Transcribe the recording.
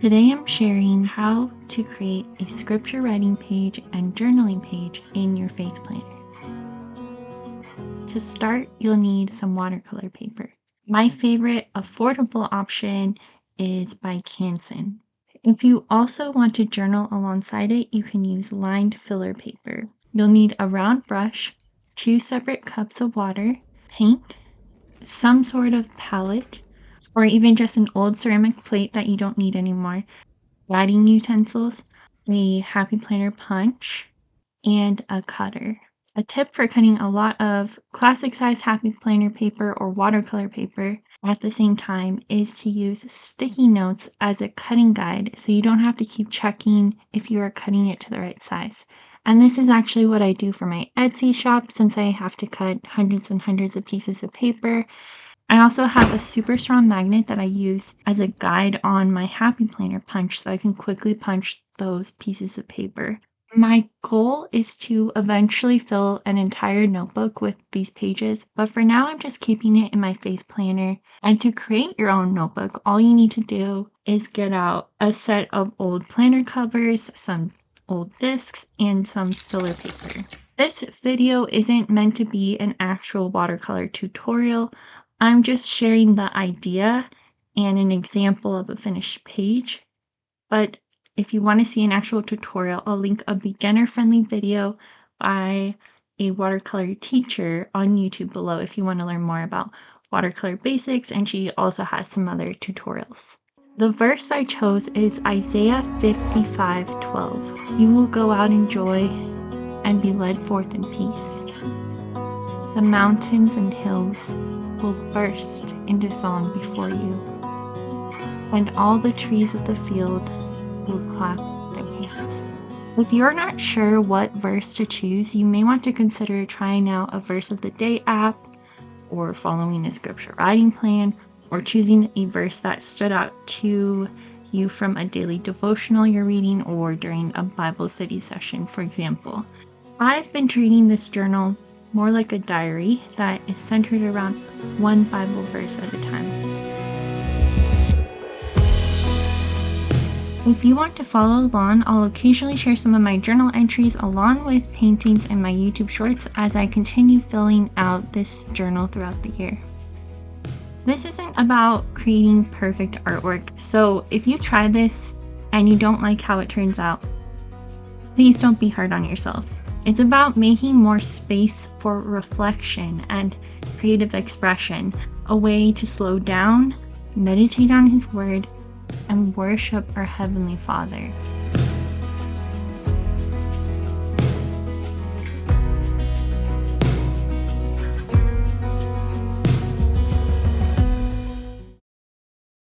Today I'm sharing how to create a scripture writing page and journaling page in your faith planner. To start, you'll need some watercolor paper. My favorite affordable option is by Canson. If you also want to journal alongside it, you can use lined filler paper. You'll need a round brush, 2 separate cups of water, paint, some sort of palette, or even just an old ceramic plate that you don't need anymore, writing utensils, a happy planner punch, and a cutter. A tip for cutting a lot of classic size happy planner paper or watercolor paper at the same time is to use sticky notes as a cutting guide so you don't have to keep checking if you are cutting it to the right size. And this is actually what I do for my Etsy shop since I have to cut hundreds and hundreds of pieces of paper. I also have a super strong magnet that I use as a guide on my happy planner punch so I can quickly punch those pieces of paper. My goal is to eventually fill an entire notebook with these pages, but for now I'm just keeping it in my faith planner. And to create your own notebook, all you need to do is get out a set of old planner covers, some old discs, and some filler paper. This video isn't meant to be an actual watercolor tutorial. I'm just sharing the idea and an example of a finished page. But if you want to see an actual tutorial, I'll link a beginner-friendly video by a watercolor teacher on YouTube below if you want to learn more about watercolor basics, and she also has some other tutorials. The verse I chose is Isaiah 55:12. You will go out in joy and be led forth in peace. The mountains and hills will burst into song before you, and all the trees of the field will clap their hands. If you're not sure what verse to choose, you may want to consider trying out a verse of the day app, or following a scripture writing plan, or choosing a verse that stood out to you from a daily devotional you're reading or during a Bible study session, for example. I've been treating this journal more like a diary that is centered around one Bible verse at a time. If you want to follow along, I'll occasionally share some of my journal entries along with paintings in my YouTube shorts as I continue filling out this journal throughout the year. This isn't about creating perfect artwork, so if you try this and you don't like how it turns out, please don't be hard on yourself. It's about making more space for reflection and creative expression, a way to slow down, meditate on His Word, and worship our Heavenly Father.